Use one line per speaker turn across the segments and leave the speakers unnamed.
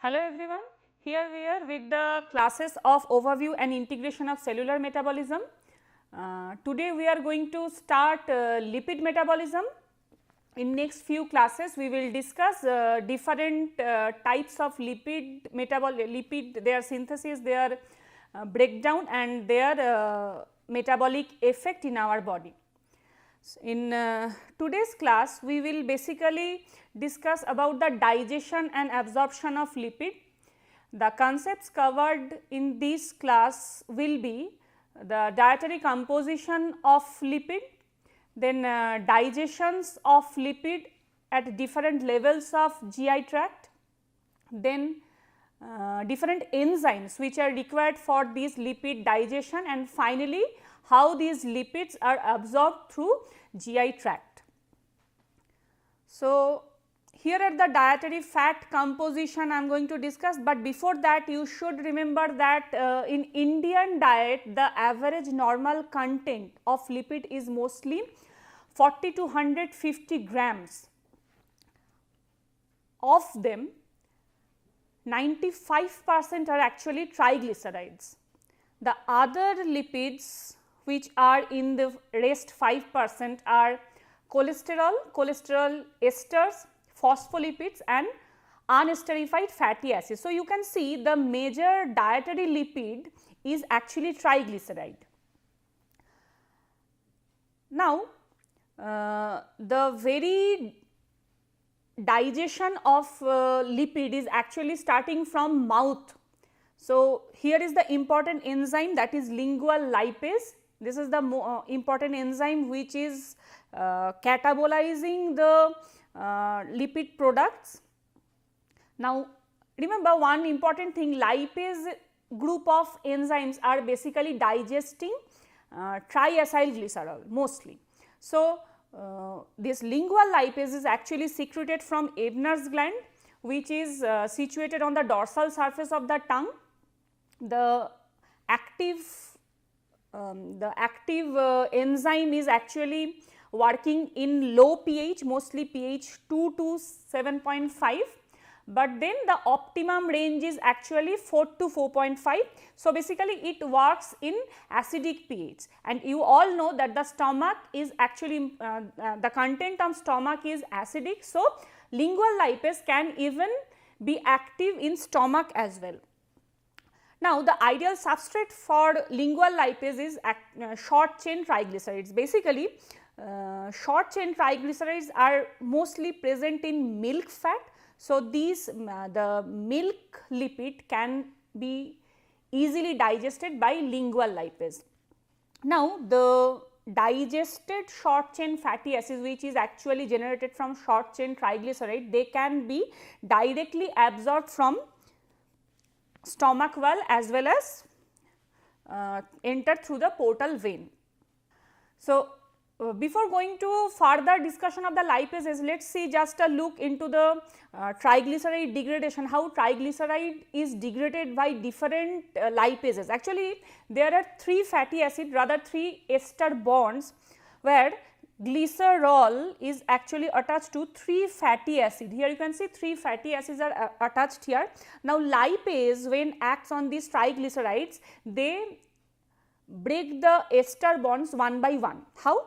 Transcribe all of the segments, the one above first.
Hello everyone, here we are with the classes of overview and integration of cellular metabolism. Today we are going to start lipid metabolism. In next few classes we will discuss different types of lipid, their synthesis, their breakdown and their metabolic effect in our body. In today's class we will basically discuss about the digestion and absorption of lipid. The concepts covered in this class will be the dietary composition of lipid, then digestions of lipid at different levels of GI tract, then different enzymes which are required for this lipid digestion, and finally how these lipids are absorbed through GI tract. So, here are the dietary fat composition I am going to discuss, but before that you should remember that in Indian diet the average normal content of lipid is mostly 40 to 150 grams. Of them 95% are actually triglycerides. The other lipids which are in the rest 5% are cholesterol esters, phospholipids and unesterified fatty acids. So, you can see the major dietary lipid is actually triglyceride. Now, the very digestion of lipid is actually starting from mouth. So, here is the important enzyme, that is lingual lipase. This is the important enzyme which is catabolizing the lipid products. Now, remember one important thing, lipase group of enzymes are basically digesting triacylglycerol mostly. So, this lingual lipase is actually secreted from Ebner's gland, which is situated on the dorsal surface of the tongue. The active enzyme is actually working in low pH, mostly pH 2 to 7.5, but then the optimum range is actually 4 to 4.5. So, basically it works in acidic pH, and you all know that the stomach is actually the content of stomach is acidic. So, lingual lipase can even be active in stomach as well. Now, the ideal substrate for lingual lipase is short chain triglycerides. Basically, short chain triglycerides are mostly present in milk fat. So, these the milk lipid can be easily digested by lingual lipase. Now, the digested short chain fatty acids, which is actually generated from short chain triglyceride, they can be directly absorbed from stomach wall as well as enter through the portal vein. So, before going to further discussion of the lipases, let us see just a look into the triglyceride degradation, how triglyceride is degraded by different lipases. Actually, there are 3 fatty acid, rather 3 ester bonds, where glycerol is actually attached to 3 fatty acid. Here you can see 3 fatty acids are attached here. Now, lipase when acts on these triglycerides, they break the ester bonds one by one. How?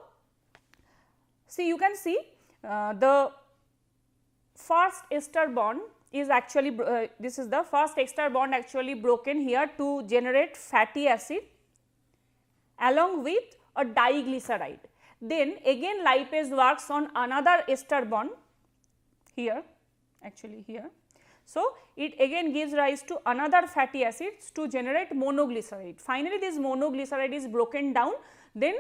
See, you can see the first ester bond is actually this is the first ester bond actually broken here to generate fatty acid along with a diglyceride. Then again lipase works on another ester bond here, actually here. So, it again gives rise to another fatty acids to generate monoglyceride. Finally, this monoglyceride is broken down, then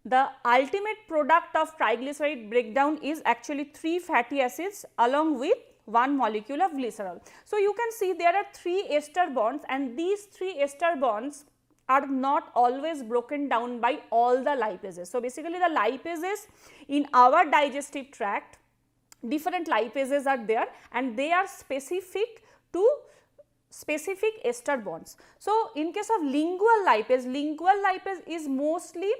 the ultimate product of triglyceride breakdown is actually 3 fatty acids along with 1 molecule of glycerol. So, you can see there are 3 ester bonds, and these 3 ester bonds are not always broken down by all the lipases. So, basically the lipases in our digestive tract, different lipases are there and they are specific to specific ester bonds. So, in case of lingual lipase is mostly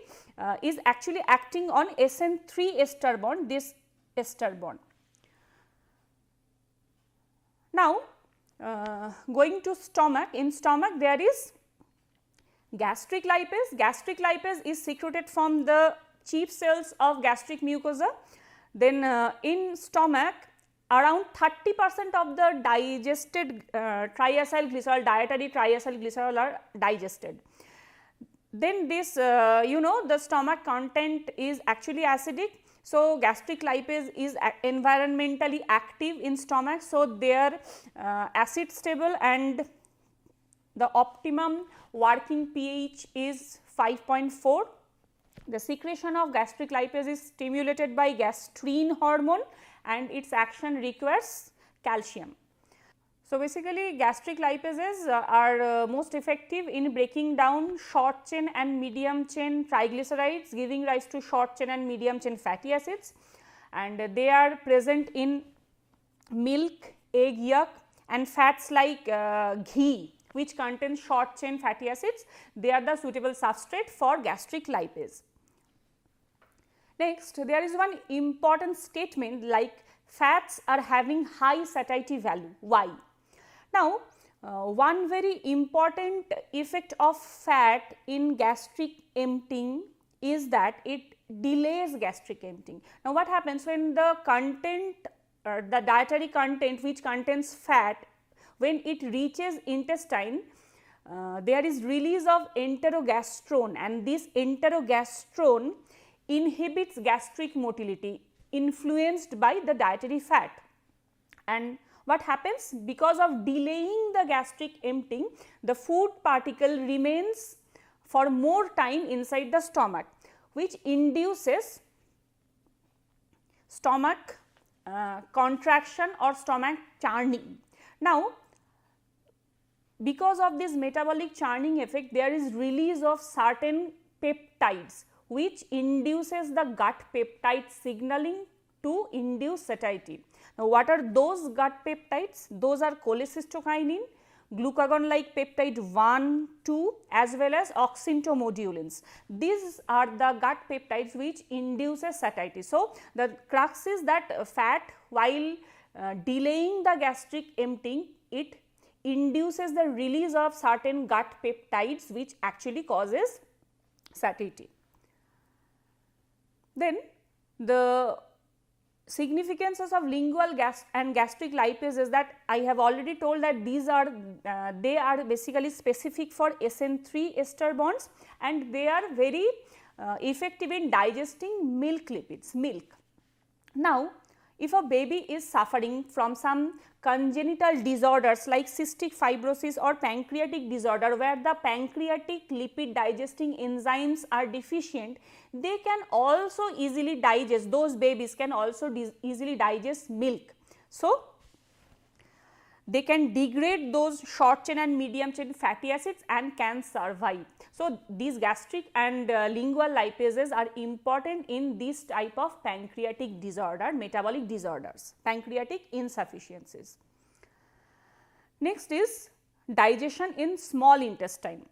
is actually acting on SN3 ester bond, this ester bond. Now, going to stomach, in stomach there is gastric lipase. Gastric lipase is secreted from the chief cells of gastric mucosa. Then in stomach, around 30% of the digested triacyl glycerol, dietary triacyl glycerol are digested. Then this you know, the stomach content is actually acidic. So, gastric lipase is environmentally active in stomach. So, their acid stable and the optimum working pH is 5.4. The secretion of gastric lipase is stimulated by gastrin hormone and its action requires calcium. So, basically gastric lipases are most effective in breaking down short chain and medium chain triglycerides, giving rise to short chain and medium chain fatty acids, and they are present in milk, egg yolk and fats like ghee, which contains short chain fatty acids. They are the suitable substrate for gastric lipase. Next, there is one important statement like fats are having high satiety value. Why? Now, one very important effect of fat in gastric emptying is that it delays gastric emptying. Now, what happens when the content, the dietary content which contains fat, when it reaches intestine, there is release of enterogastrone, and this enterogastrone inhibits gastric motility influenced by the dietary fat. And what happens? Because of delaying the gastric emptying, the food particle remains for more time inside the stomach, which induces stomach contraction or stomach churning. Now, because of this metabolic churning effect, there is release of certain peptides which induces the gut peptide signaling to induce satiety. Now, what are those gut peptides? Those are cholecystokinin, glucagon like peptide 1, 2 as well as oxyntomodulins. These are the gut peptides which induces satiety. So, the crux is that fat, while delaying the gastric emptying, it induces the release of certain gut peptides which actually causes satiety. Then the significances of lingual and gastric lipase is that I have already told that these are they are basically specific for SN3 ester bonds, and they are very effective in digesting milk lipids, milk. Now, if a baby is suffering from some congenital disorders like cystic fibrosis or pancreatic disorder, where the pancreatic lipid digesting enzymes are deficient, they can also easily digest, those babies can also easily digest milk. So, they can degrade those short chain and medium chain fatty acids and can survive. So, these gastric and lingual lipases are important in this type of pancreatic disorder, metabolic disorders, pancreatic insufficiencies. Next is digestion in small intestine.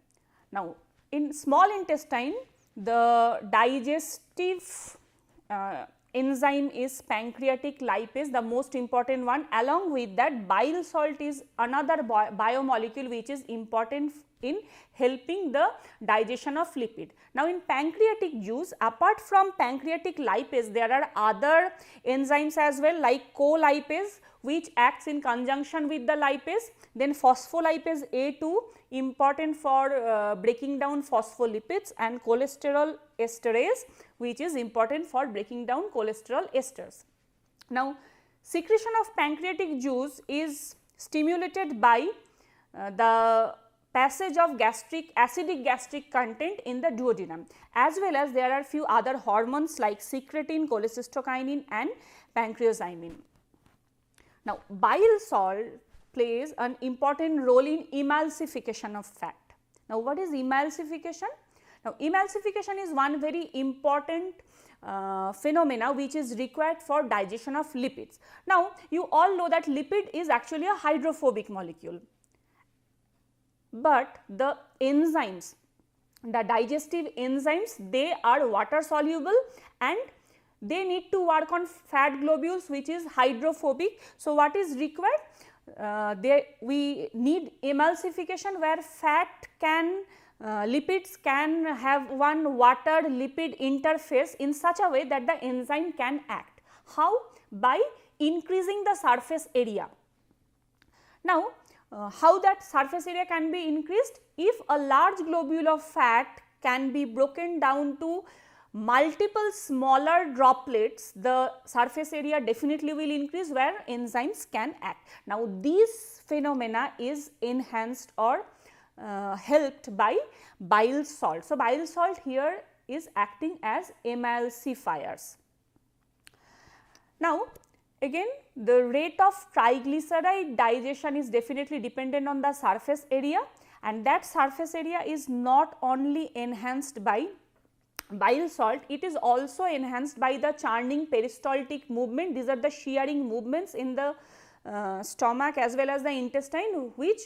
Now, in small intestine, the digestive enzyme is pancreatic lipase, the most important one. Along with that, bile salt is another biomolecule which is important in helping the digestion of lipid. Now, in pancreatic juice, apart from pancreatic lipase, there are other enzymes as well like colipase, which acts in conjunction with the lipase. Then phospholipase A2, important for breaking down phospholipids, and cholesterol esterase, which is important for breaking down cholesterol esters. Now, secretion of pancreatic juice is stimulated by the passage of acidic gastric content in the duodenum, as well as there are few other hormones like secretin, cholecystokinin and pancreozymin. Now, bile salt plays an important role in emulsification of fat. Now, what is emulsification? Now, emulsification is one very important phenomena which is required for digestion of lipids. Now, you all know that lipid is actually a hydrophobic molecule, but the enzymes, the digestive enzymes, they are water soluble and they need to work on fat globules which is hydrophobic. So, what is required? we need emulsification where fat can lipids can have one water lipid interface in such a way that the enzyme can act. How? By increasing the surface area. Now, how that surface area can be increased? If a large globule of fat can be broken down to multiple smaller droplets, the surface area definitely will increase where enzymes can act. Now, this phenomena is enhanced or helped by bile salt. So, bile salt here is acting as emulsifiers. Now, again the rate of triglyceride digestion is definitely dependent on the surface area, and that surface area is not only enhanced by bile salt, it is also enhanced by the churning peristaltic movement. These are the shearing movements in the stomach as well as the intestine, which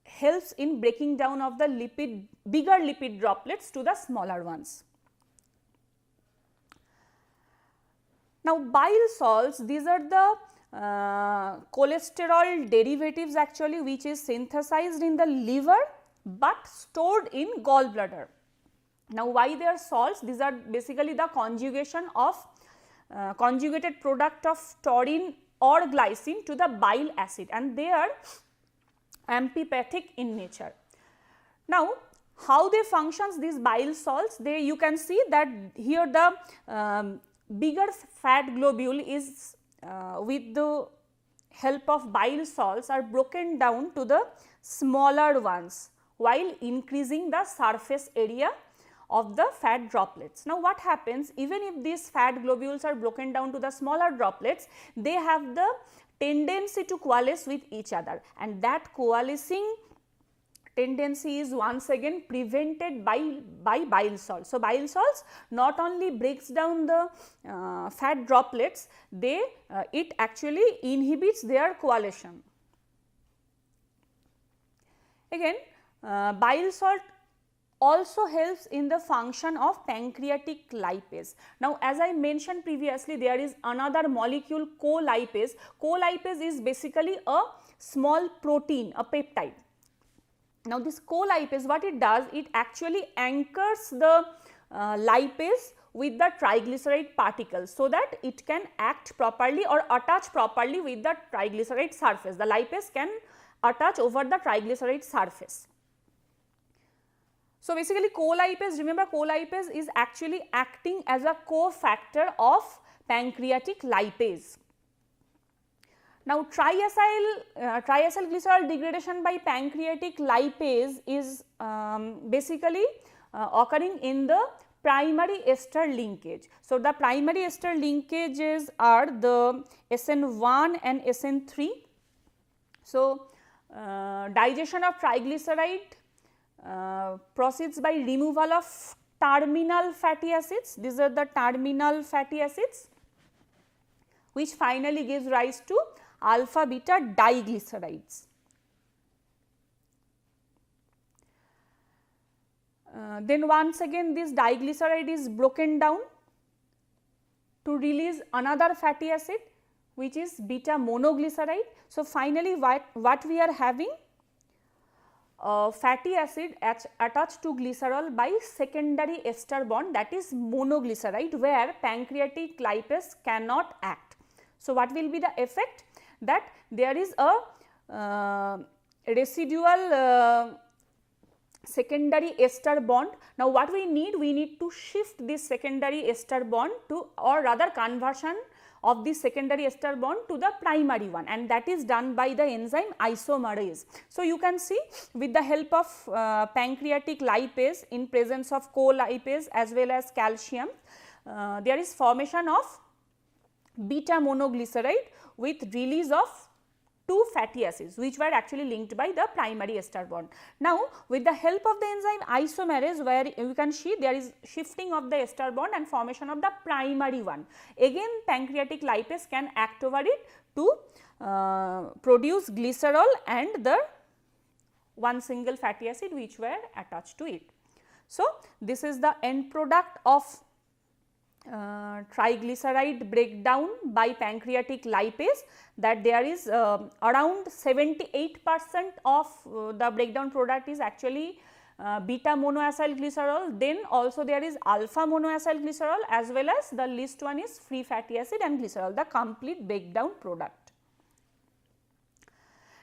helps in breaking down of the bigger lipid droplets to the smaller ones. Now, bile salts, these are the cholesterol derivatives actually which is synthesized in the liver but stored in gallbladder. Now, why they are salts? These are basically the conjugation of conjugated product of taurine or glycine to the bile acid, and they are amphipathic in nature. Now, how they functions these bile salts? You can see that here the bigger fat globule is with the help of bile salts are broken down to the smaller ones while increasing the surface area of the fat droplets. Now, what happens even if these fat globules are broken down to the smaller droplets, they have the tendency to coalesce with each other, and that coalescing tendency is once again prevented by bile salts. So, bile salts not only breaks down the fat droplets, it actually inhibits their coalition. Again, bile salt also helps in the function of pancreatic lipase. Now, as I mentioned previously, there is another molecule co-lipase. Co-lipase is basically a small protein, a peptide. Now, this co-lipase, what it does, it actually anchors the lipase with the triglyceride particles so that it can act properly or attach properly with the triglyceride surface. The lipase can attach over the triglyceride surface. So, basically co-lipase, remember co-lipase is actually acting as a cofactor of pancreatic lipase. Now, triacyl glycerol degradation by pancreatic lipase is basically occurring in the primary ester linkage. So, the primary ester linkages are the SN1 and SN3. So, digestion of triglyceride proceeds by removal of terminal fatty acids. These are the terminal fatty acids which finally gives rise to alpha beta diglycerides. Then once again this diglyceride is broken down to release another fatty acid which is beta monoglyceride. So, finally what we are having, fatty acid attached to glycerol by secondary ester bond, that is monoglyceride, where pancreatic lipase cannot act. So, what will be the effect? That there is a residual secondary ester bond. Now, what we need? We need to shift this secondary ester bond to, or rather conversion of the secondary ester bond to the primary one, and that is done by the enzyme isomerase. So, you can see with the help of pancreatic lipase in presence of co-lipase as well as calcium, there is formation of beta monoglyceride with release of two fatty acids which were actually linked by the primary ester bond. Now, with the help of the enzyme isomerase, where you can see there is shifting of the ester bond and formation of the primary one, again pancreatic lipase can act over it to produce glycerol and the one single fatty acid which were attached to it. So, this is the end product of triglyceride breakdown by pancreatic lipase, that there is around 78% of the breakdown product is actually beta monoacyl glycerol, then also there is alpha monoacyl glycerol, as well as the least one is free fatty acid and glycerol, the complete breakdown product.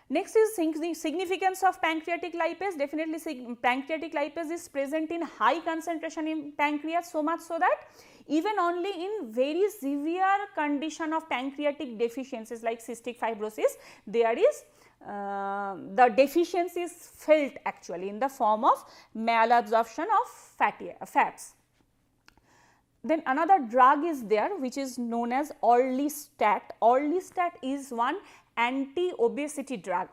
Next is significance of pancreatic lipase. Definitely pancreatic lipase is present in high concentration in pancreas, so much so that even only in very severe condition of pancreatic deficiencies like cystic fibrosis, there is the deficiency is felt actually in the form of malabsorption of fats. Then another drug is there which is known as orlistat. Orlistat is one anti-obesity drug.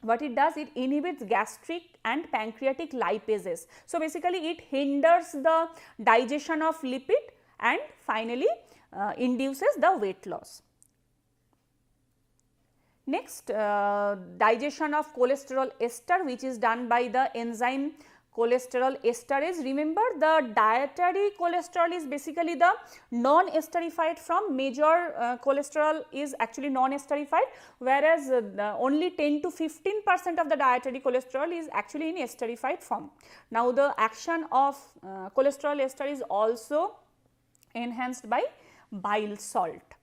What it does, it inhibits gastric and pancreatic lipases. So, basically it hinders the digestion of lipid and finally induces the weight loss. Next, digestion of cholesterol ester, which is done by the enzyme cholesterol esterase. Remember, the dietary cholesterol is basically the non-esterified from major cholesterol is actually non-esterified, whereas only 10 to 15% of the dietary cholesterol is actually in esterified form. Now, the action of cholesterol ester is also enhanced by bile salt.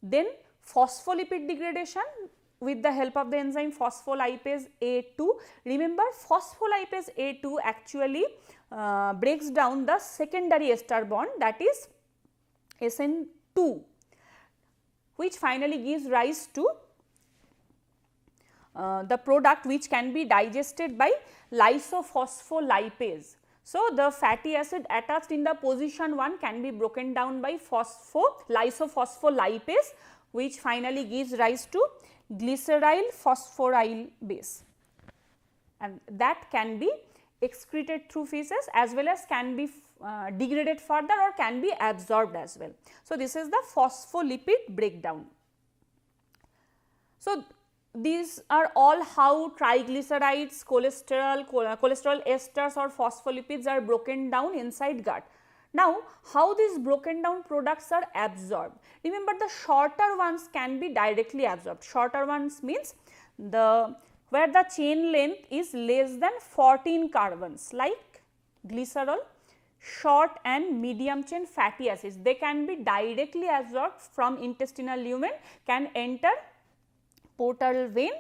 Then phospholipid degradation with the help of the enzyme phospholipase A2. Remember, phospholipase A2 actually breaks down the secondary ester bond, that is SN2, which finally gives rise to the product which can be digested by lysophospholipase. So, the fatty acid attached in the position 1 can be broken down by lysophospholipase, which finally gives rise to glyceryl phosphoryl base, and that can be excreted through feces as well as can be degraded further or can be absorbed as well. So, this is the phospholipid breakdown. So, these are all how triglycerides, cholesterol esters or phospholipids are broken down inside gut. Now, how these broken down products are absorbed? Remember, the shorter ones can be directly absorbed. Shorter ones means where the chain length is less than 14 carbons, like glycerol, short and medium chain fatty acids. They can be directly absorbed from intestinal lumen, can enter portal vein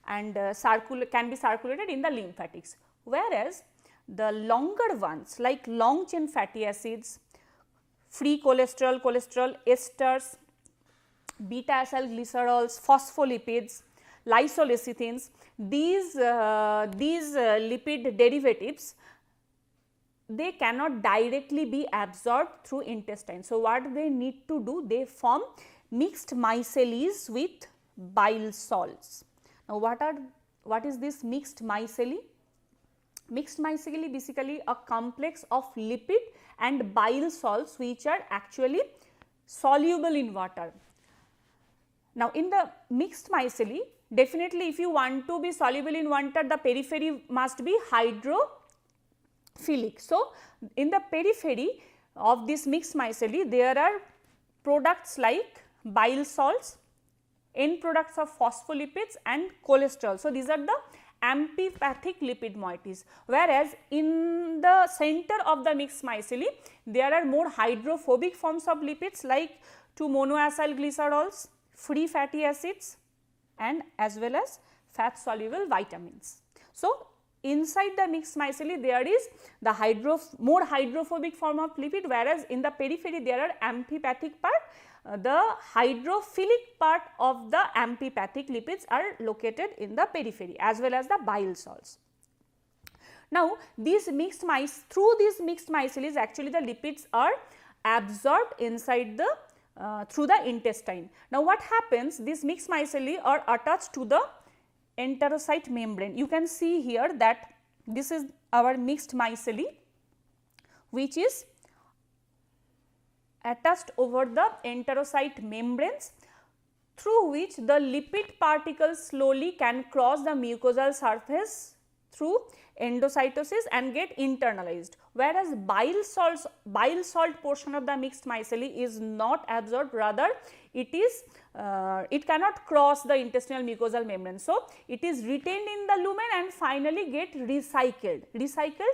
and can be circulated in the lymphatics. Whereas, the longer ones like long chain fatty acids, free cholesterol, cholesterol esters, beta acyl glycerols, phospholipids, lysolecithins, these lipid derivatives, they cannot directly be absorbed through intestine. So, what they need to do, they form mixed micelles with bile salts. Now, what is this mixed micelle? Mixed micelle basically a complex of lipid and bile salts which are actually soluble in water. Now, in the mixed micelle, definitely if you want to be soluble in water, the periphery must be hydrophilic. So, in the periphery of this mixed micelle, there are products like bile salts, end products of phospholipids and cholesterol. So, these are the amphipathic lipid moieties, whereas in the center of the mixed micelle, there are more hydrophobic forms of lipids like 2 monoacyl glycerols, free fatty acids and as well as fat soluble vitamins. So, inside the mixed micelle there is the more hydrophobic form of lipid, whereas in the periphery there are amphipathic part. The hydrophilic part of the amphipathic lipids are located in the periphery as well as the bile salts. Now, through these mixed micelles actually the lipids are absorbed inside the through the intestine. Now, what happens, these mixed micelle are attached to the enterocyte membrane. You can see here that this is our mixed micelle which is attached over the enterocyte membranes, through which the lipid particles slowly can cross the mucosal surface through endocytosis and get internalized, whereas bile salt portion of the mixed micelle is not absorbed, rather it is it cannot cross the intestinal mucosal membrane. So, it is retained in the lumen and finally get recycled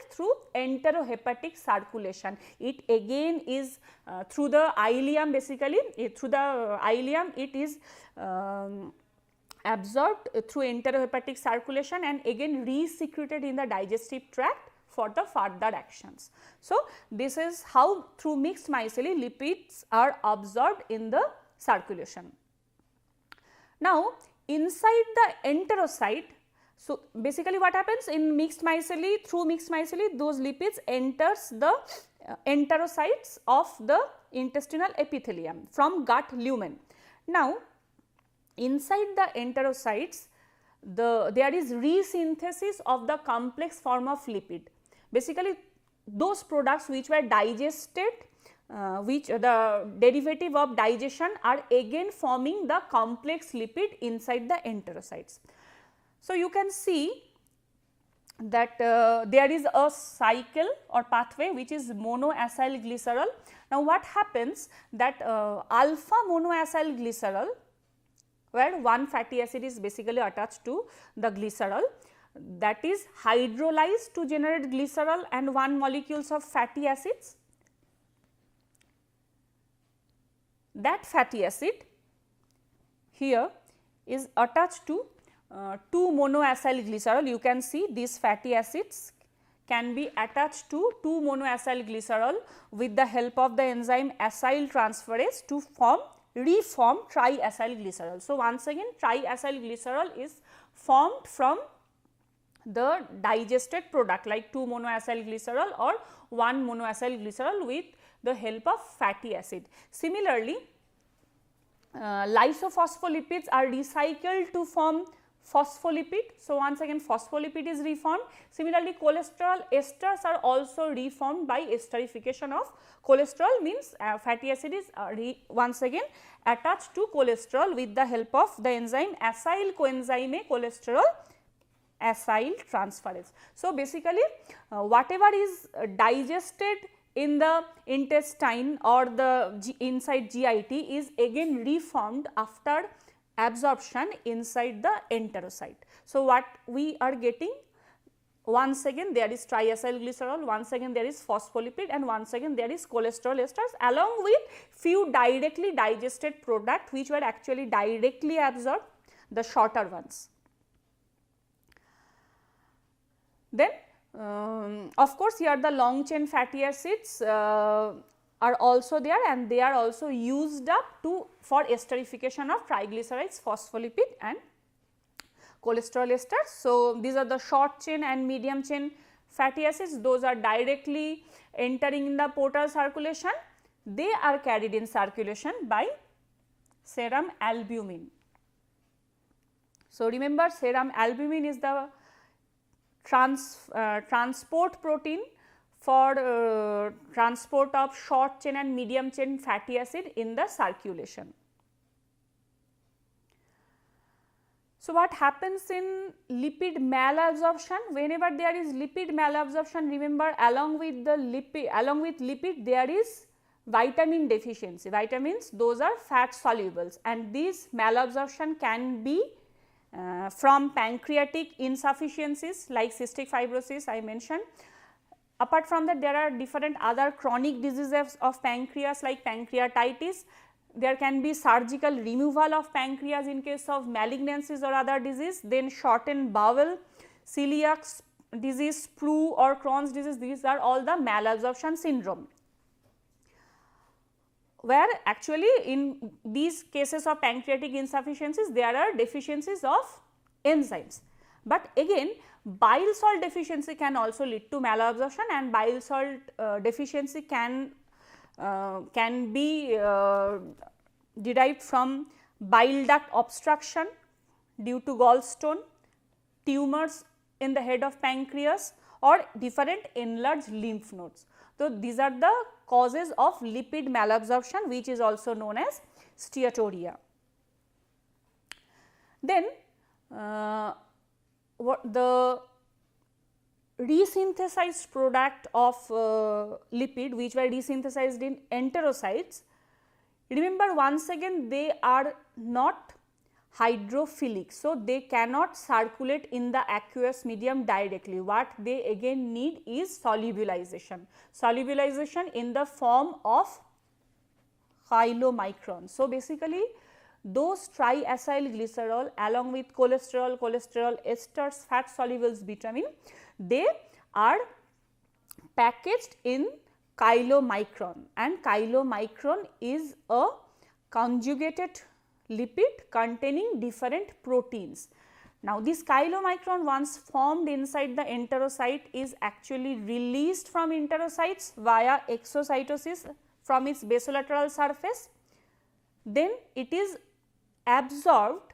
through enterohepatic circulation. It again is through the ileum, basically through the ileum it is absorbed through enterohepatic circulation and again re-secreted in the digestive tract for the further actions. So, this is how through mixed micelle lipids are absorbed in the circulation. Now, inside the enterocyte, so basically what happens in mixed micelle, through mixed micelle those lipids enters the enterocytes of the intestinal epithelium from gut lumen. Now, inside the enterocytes there is resynthesis of the complex form of lipid. Basically those products which were digested, which the derivative of digestion are again forming the complex lipid inside the enterocytes. So, you can see that there is a cycle or pathway which is monoacyl glycerol. Now, what happens that alpha monoacyl glycerol, where one fatty acid is basically attached to the glycerol, that is hydrolyzed to generate glycerol and one molecules of fatty acids. That fatty acid here is attached to 2 monoacyl glycerol. You can see these fatty acids can be attached to 2 monoacyl glycerol with the help of the enzyme acyl transferase to reform triacyl glycerol. So, once again triacyl glycerol is formed from the digested product like 2 monoacyl glycerol or 1 monoacyl glycerol with the help of fatty acid. Similarly, lysophospholipid are recycled to form phospholipid. So, once again phospholipid is reformed. Similarly, cholesterol esters are also reformed by esterification of cholesterol, means fatty acid is once again attached to cholesterol with the help of the enzyme acyl coenzyme A cholesterol acyl transferase. So, basically whatever is digested in the intestine or the inside GIT is again reformed after absorption inside the enterocyte. So, what we are getting, once again there is triacyl glycerol, once again there is phospholipid and once again there is cholesterol esters along with few directly digested product which were actually directly absorbed, the shorter ones. Then of course, here the long chain fatty acids are also there and they are also used up for esterification of triglycerides, phospholipid and cholesterol esters. So, these are the short chain and medium chain fatty acids, those are directly entering in the portal circulation, they are carried in circulation by serum albumin. So, remember serum albumin is the transport protein for transport of short chain and medium chain fatty acid in the circulation. So, what happens in lipid malabsorption? Whenever there is lipid malabsorption, remember along with lipid there is vitamin deficiency. Vitamins, those are fat solubles and these malabsorption can be from pancreatic insufficiencies like cystic fibrosis I mentioned. Apart from that, there are different other chronic diseases of pancreas like pancreatitis. There can be surgical removal of pancreas in case of malignancies or other disease. Then shortened bowel, celiac disease, Sprue or Crohn's disease, these are all the malabsorption syndrome, where actually in these cases of pancreatic insufficiencies there are deficiencies of enzymes. But again bile salt deficiency can also lead to malabsorption and bile salt deficiency can be derived from bile duct obstruction due to gallstone, tumors in the head of pancreas or different enlarged lymph nodes. So, these are the causes of lipid malabsorption which is also known as steatorrhea. Then what the resynthesized product of lipid which were resynthesized in enterocytes, remember once again they are not hydrophilic. So, they cannot circulate in the aqueous medium directly. What they again need is solubilization, solubilization in the form of chylomicron. So, basically those triacylglycerol along with cholesterol, cholesterol esters, fat soluble vitamin, they are packaged in chylomicron, and chylomicron is a conjugated lipid containing different proteins. Now, this chylomicron once formed inside the enterocyte is actually released from enterocytes via exocytosis from its basolateral surface, then it is absorbed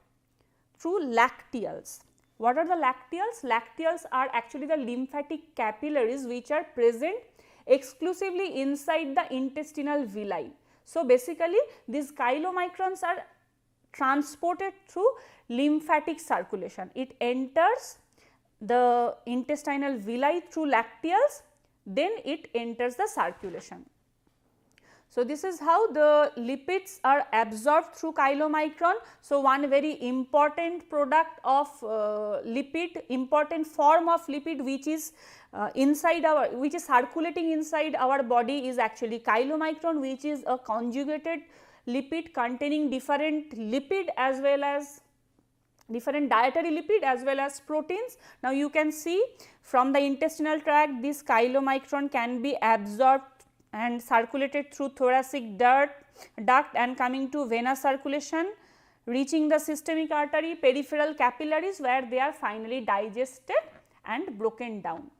through lacteals. What are the lacteals? Lacteals are actually the lymphatic capillaries which are present exclusively inside the intestinal villi. So, basically these chylomicrons are transported through lymphatic circulation. It enters the intestinal villi through lacteals, then it enters the circulation. So, this is how the lipids are absorbed through chylomicron. So, one very important product of lipid, important form of lipid which is inside our, which is circulating inside our body is actually chylomicron, which is a conjugated lipid containing different lipid as well as different dietary lipid as well as proteins. Now, you can see from the intestinal tract this chylomicron can be absorbed and circulated through thoracic duct and coming to venous circulation, reaching the systemic artery, peripheral capillaries where they are finally digested and broken down.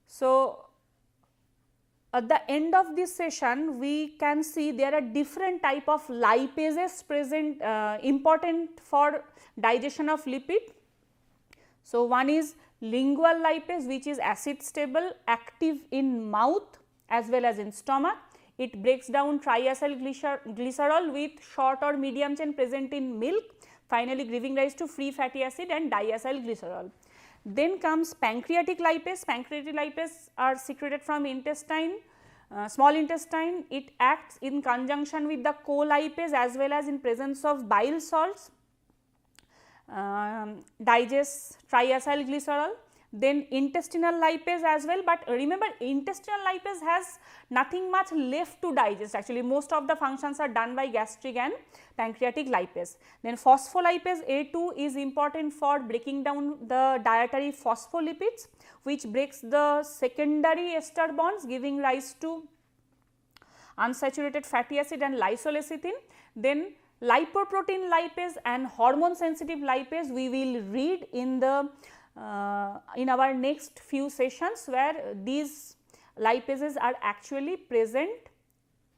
So, at the end of this session we can see there are different type of lipases present important for digestion of lipid. So, one is lingual lipase which is acid stable, active in mouth as well as in stomach. It breaks down triacylglycerol with short or medium chain present in milk, finally giving rise to free fatty acid and diacylglycerol. Then comes pancreatic lipase. Pancreatic lipase are secreted from intestine, small intestine. It acts in conjunction with the colipase as well as in presence of bile salts, digests triacylglycerol. Then intestinal lipase as well, but remember intestinal lipase has nothing much left to digest, actually most of the functions are done by gastric and pancreatic lipase. Then phospholipase A2 is important for breaking down the dietary phospholipids which breaks the secondary ester bonds giving rise to unsaturated fatty acid and lysolecithin. Then lipoprotein lipase and hormone sensitive lipase we will read in the in our next few sessions, where these lipases are actually present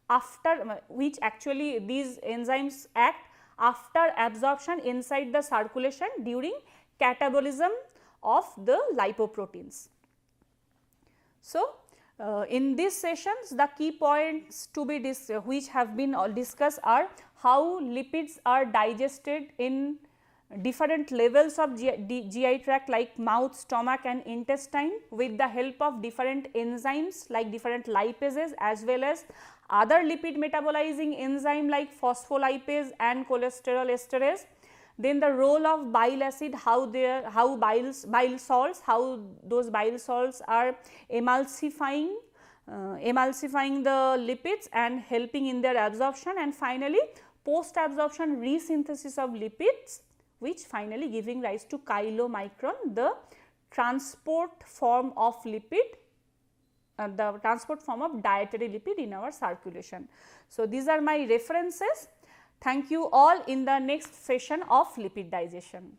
after, which actually these enzymes act after absorption inside the circulation during catabolism of the lipoproteins. So, in these sessions the key points to be which have been discussed are how lipids are digested in different levels of GI tract like mouth, stomach and intestine with the help of different enzymes like different lipases as well as other lipid metabolizing enzyme like phospholipase and cholesterol esterase. Then the role of bile acid, how bile salts, how those bile salts are emulsifying the lipids and helping in their absorption, and finally post absorption resynthesis of lipids which finally giving rise to chylomicron, the transport form of lipid, the transport form of dietary lipid in our circulation. So, these are my references. Thank you all in the next session of lipid digestion.